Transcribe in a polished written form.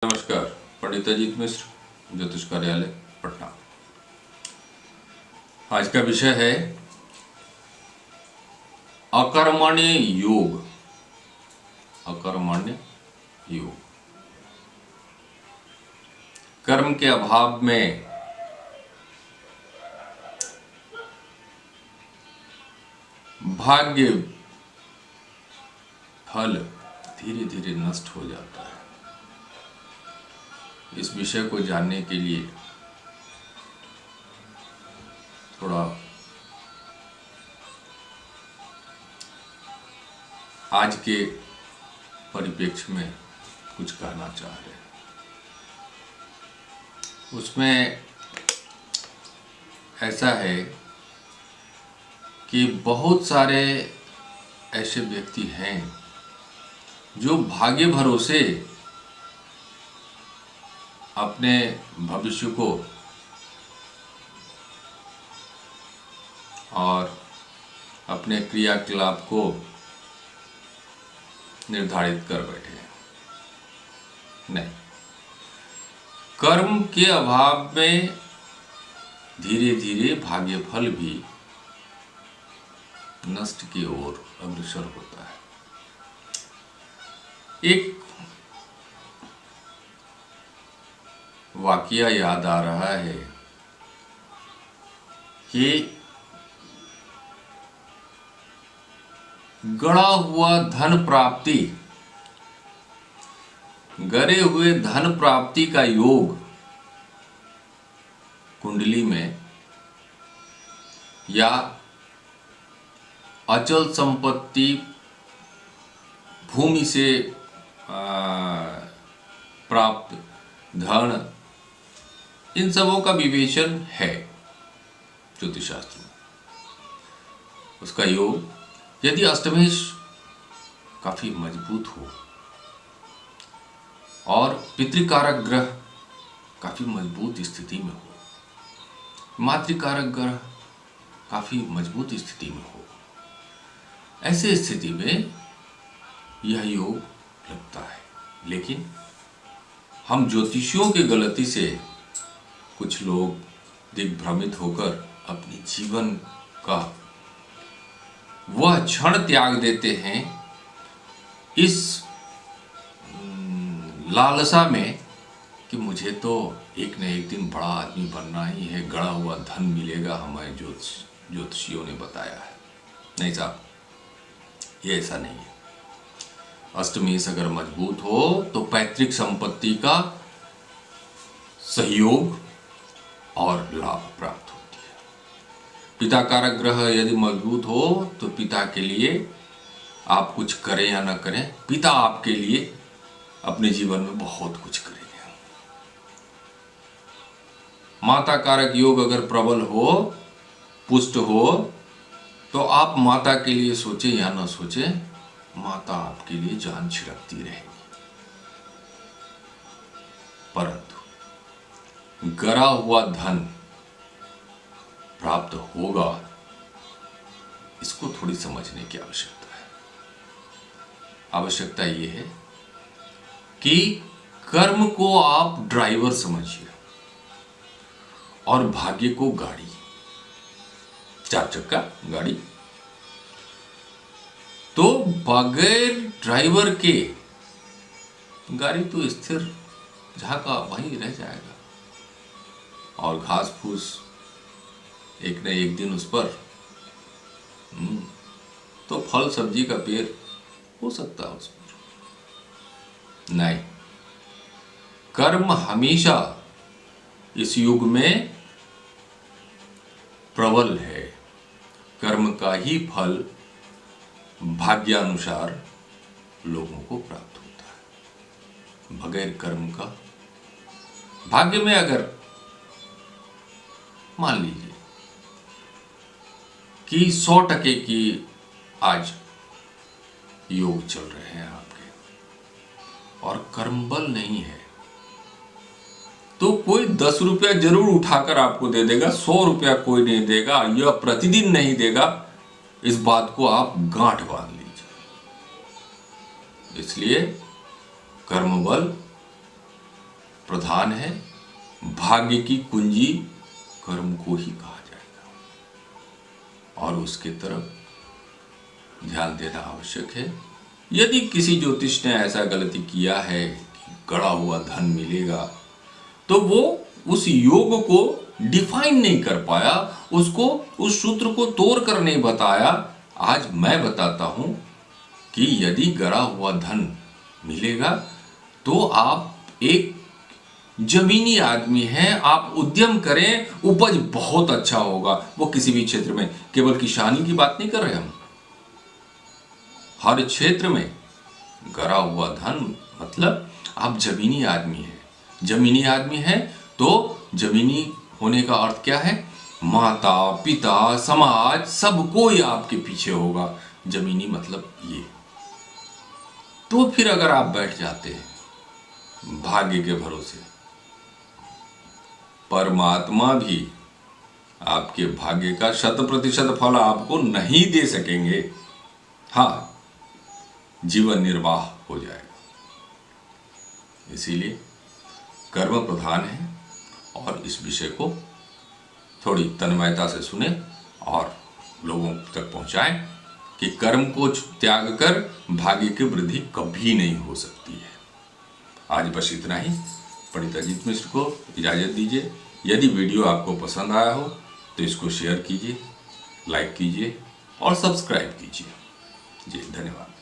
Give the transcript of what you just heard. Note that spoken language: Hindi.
नमस्कार, पंडित अजीत मिश्र, ज्योतिष कार्यालय, पटना। आज का विषय है अकर्मण्य योग। अकर्मण्य योग। कर्म के अभाव में भाग्य फल धीरे धीरे नष्ट हो जाता है। इस विषय को जानने के लिए थोड़ा आज के परिप्रेक्ष्य में कुछ कहना चाह रहे हैं। उसमें ऐसा है कि बहुत सारे ऐसे व्यक्ति हैं जो भाग्य भरोसे अपने भविष्य को और अपने क्रियाकलाप को निर्धारित कर बैठे हैं। नहीं, कर्म के अभाव में धीरे धीरे भाग्य फल भी नष्ट की ओर अग्रसर होता है। एक वाकया याद आ रहा है कि गड़ा हुआ धन प्राप्ति, गड़े हुए धन प्राप्ति का योग कुंडली में या अचल संपत्ति भूमि से प्राप्त धन, इन सबों का विवेचन है ज्योतिष शास्त्र में। उसका योग यदि अष्टमेश काफी मजबूत हो और पितृकारक ग्रह काफी मजबूत स्थिति में हो, मातृकारक ग्रह काफी मजबूत स्थिति में हो, ऐसे स्थिति में यह योग लगता है। लेकिन हम ज्योतिषियों की गलती से कुछ लोग दिग्भ्रमित होकर अपने जीवन का वह क्षण त्याग देते हैं इस लालसा में कि मुझे तो एक न एक दिन बड़ा आदमी बनना ही है, गड़ा हुआ धन मिलेगा, हमें ज्योतिषियों ने बताया है। नहीं साहब, ये ऐसा नहीं है। अष्टमेश अगर मजबूत हो तो पैतृक संपत्ति का सहयोग और लाभ प्राप्त होती है। पिता कारक ग्रह यदि मजबूत हो तो पिता के लिए आप कुछ करें या ना करें, पिता आपके लिए अपने जीवन में बहुत कुछ करेंगे। माता कारक योग अगर प्रबल हो, पुष्ट हो, तो आप माता के लिए सोचें या ना सोचें, माता आपके लिए जान छिड़कती रहेगी। परंतु गड़ा हुआ धन प्राप्त होगा, इसको थोड़ी समझने की आवश्यकता है। आवश्यकता यह है कि कर्म को आप ड्राइवर समझिए और भाग्य को गाड़ी, चार चक्का गाड़ी। तो बगैर ड्राइवर के गाड़ी तो स्थिर जहां का वहीं रह जाएगा और घास फूस एक न एक दिन उस पर तो फल सब्जी का पेड़ हो सकता है उस पर। नहीं, कर्म हमेशा इस युग में प्रबल है। कर्म का ही फल भाग्यानुसार लोगों को प्राप्त होता है। बगैर कर्म का भाग्य में अगर मान लीजिए कि 100% की आज योग चल रहे हैं आपके और कर्म बल नहीं है, तो कोई 10 रुपया जरूर उठाकर आपको दे देगा, 100 रुपया कोई नहीं देगा। यह प्रतिदिन नहीं देगा, इस बात को आप गांठ बांध लीजिए। इसलिए कर्म बल प्रधान है, भाग्य की कुंजी कर्म को ही कहा जाएगा और उसके तरफ ध्यान देना आवश्यक है। यदि किसी ज्योतिष ने ऐसा गलती किया है कि गड़ा हुआ धन मिलेगा, तो वो उस योग को डिफाइन नहीं कर पाया, उसको उस सूत्र को तोड़ कर नहीं बताया। आज मैं बताता हूं कि यदि गड़ा हुआ धन मिलेगा तो आप एक जमीनी आदमी हैं, आप उद्यम करें, उपज बहुत अच्छा होगा। वो किसी भी क्षेत्र में, केवल किसानी की बात नहीं कर रहे हम, हर क्षेत्र में गड़ा हुआ धन मतलब आप जमीनी आदमी हैं। जमीनी आदमी हैं तो जमीनी होने का अर्थ क्या है? माता पिता समाज सब कोई आपके पीछे होगा। जमीनी मतलब ये। तो फिर अगर आप बैठ जाते हैं भाग्य के भरोसे, परमात्मा भी आपके भाग्य का 100% फल आपको नहीं दे सकेंगे। हाँ, जीवन निर्वाह हो जाएगा। इसीलिए कर्म प्रधान है और इस विषय को थोड़ी तन्मयता से सुने और लोगों तक पहुंचाएं कि कर्म को त्याग कर भाग्य की वृद्धि कभी नहीं हो सकती है। आज बस इतना ही। पंडित अजीत मिश्र को इजाज़त दीजिए। यदि वीडियो आपको पसंद आया हो तो इसको शेयर कीजिए, लाइक कीजिए और सब्सक्राइब कीजिए। जी धन्यवाद।